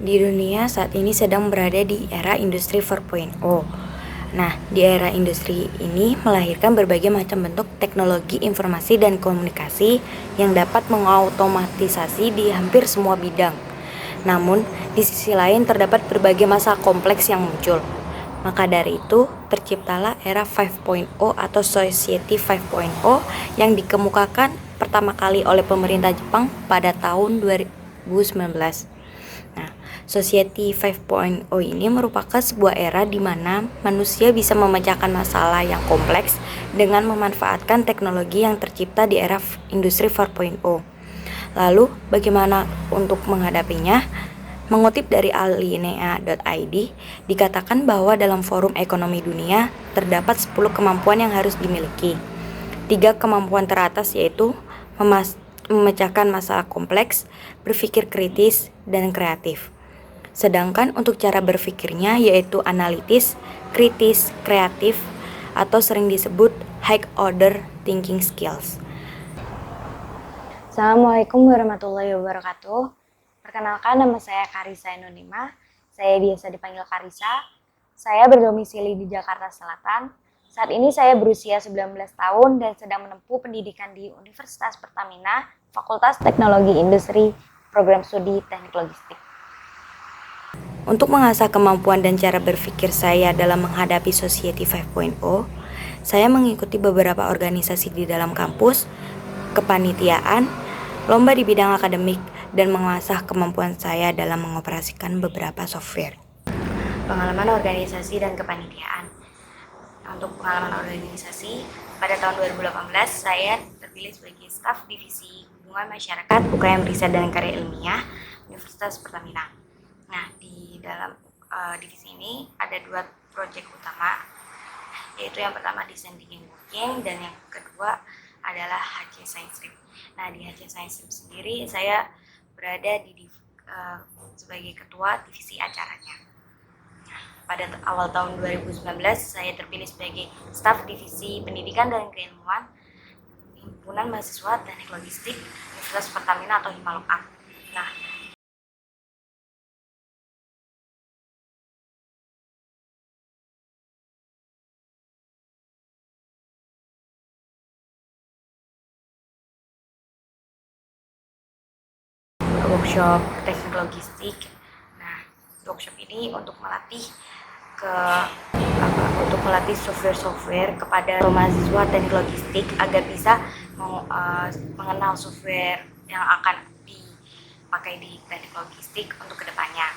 Di dunia saat ini sedang berada di era industri 4.0. Nah, di era industri ini melahirkan berbagai macam bentuk teknologi informasi dan komunikasi yang dapat mengautomatisasi di hampir semua bidang. Namun, di sisi lain terdapat berbagai masalah kompleks yang muncul. Maka dari itu, terciptalah era 5.0 atau Society 5.0 yang dikemukakan pertama kali oleh pemerintah Jepang pada tahun 2019. Nah, Society 5.0 ini merupakan sebuah era di mana manusia bisa memecahkan masalah yang kompleks dengan memanfaatkan teknologi yang tercipta di era industri 4.0. Lalu, bagaimana untuk menghadapinya? Mengutip dari alinea.id, dikatakan bahwa dalam Forum Ekonomi Dunia terdapat 10 kemampuan yang harus dimiliki. 3 kemampuan teratas yaitu memecahkan masalah kompleks, berpikir kritis, dan kreatif. Sedangkan untuk cara berpikirnya yaitu analitis, kritis, kreatif, atau sering disebut high order thinking skills. Assalamualaikum warahmatullahi wabarakatuh. Perkenalkan, nama saya Karisa Enonima. Saya biasa dipanggil Karisa. Saya berdomisili di Jakarta Selatan. Saat ini saya berusia 19 tahun dan sedang menempuh pendidikan di Universitas Pertamina, Fakultas Teknologi Industri, Program Studi Teknik Logistik. Untuk mengasah kemampuan dan cara berpikir saya dalam menghadapi Society 5.0, saya mengikuti beberapa organisasi di dalam kampus, kepanitiaan, lomba di bidang akademik, dan mengasah kemampuan saya dalam mengoperasikan beberapa software. Pengalaman organisasi dan kepanitiaan. Untuk pengalaman organisasi, pada tahun 2018 saya terpilih sebagai staf divisi hubungan masyarakat UKM Riset dan Karya Ilmiah Universitas Pertamina. Nah, di dalam divisi ini ada 2 proyek utama, yaitu yang pertama desain thinking working dan yang kedua adalah HC Science Lab. Nah, di HC Science Lab sendiri saya berada sebagai ketua divisi acaranya. Pada awal tahun 2019 saya terpilih sebagai staf divisi pendidikan dan keilmuan Himpunan Mahasiswa Teknik Logistik Universitas Pertamina atau Himalok-A. Nah, workshop teknik logistik. Nah, workshop ini untuk melatih software kepada mahasiswa teknik logistik agar bisa mengenal software yang akan dipakai di teknik logistik untuk kedepannya.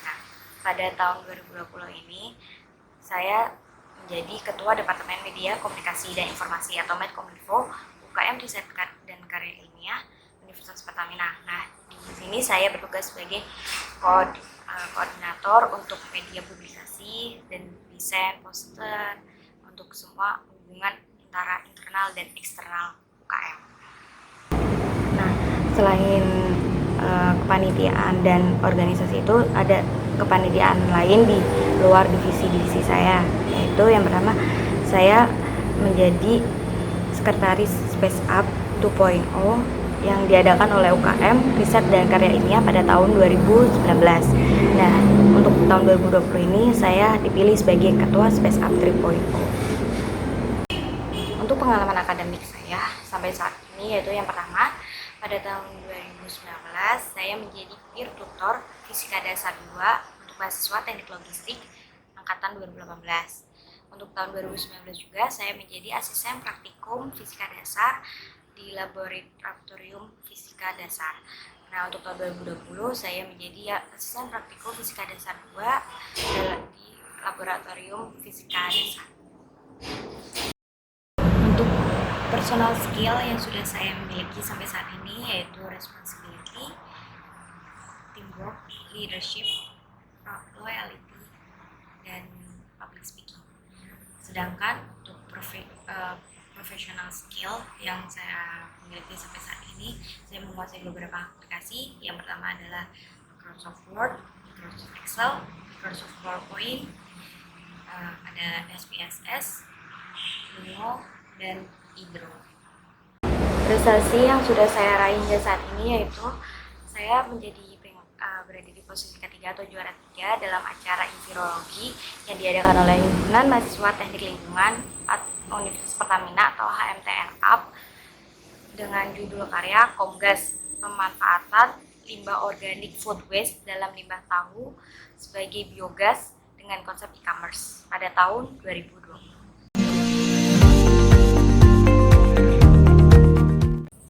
Nah, pada tahun 2020 ini saya menjadi Ketua Departemen Media, Komunikasi, dan Informasi atau Medkominfo UKM Riset dan Karya Ilmiah Universitas Pertamina. Nah, di sini saya bertugas sebagai koordinator untuk media publikasi dan desain poster untuk semua hubungan antara internal dan eksternal UKM. Nah, selain kepanitiaan dan organisasi itu ada kepanitiaan lain di luar divisi-divisi saya, yaitu yang pertama saya menjadi sekretaris Space Up 2.0 yang diadakan oleh UKM Riset dan Karya Ilmiah pada tahun 2019. Nah, untuk tahun 2020 ini saya dipilih sebagai ketua Space Up 3.0. Untuk pengalaman akademik saya sampai saat ini yaitu yang pertama, pada tahun 2019 saya menjadi peer tutor Fisika Dasar 2 untuk mahasiswa Teknik Logistik angkatan 2018. Untuk tahun 2019 juga saya menjadi asisten praktikum Fisika Dasar di Laboratorium Fisika Dasar. Nah, untuk tahun 2020 saya menjadi asisten praktikum Fisika Dasar 2 di Laboratorium Fisika Dasar. Untuk personal skill yang sudah saya miliki sampai saat ini yaitu responsibility, teamwork, leadership, loyalty, dan public speaking. Sedangkan untuk professional skill yang saya miliki sampai saat ini, saya menguasai beberapa aplikasi. Yang pertama adalah Microsoft Word, Microsoft Excel, Microsoft PowerPoint, ada SPSS, Lumo, dan Hydro. Prestasi yang sudah saya raih hingga saat ini yaitu saya menjadi berada di posisi posisi ketiga atau juara 3 dalam acara Envirologi yang diadakan oleh Himpunan Mahasiswa Teknik Lingkungan Universitas Pertamina atau HMTR UP dengan judul karya Komgas, pemanfaatan limbah organik food waste dalam limbah tahu sebagai biogas dengan konsep e-commerce pada tahun 2020.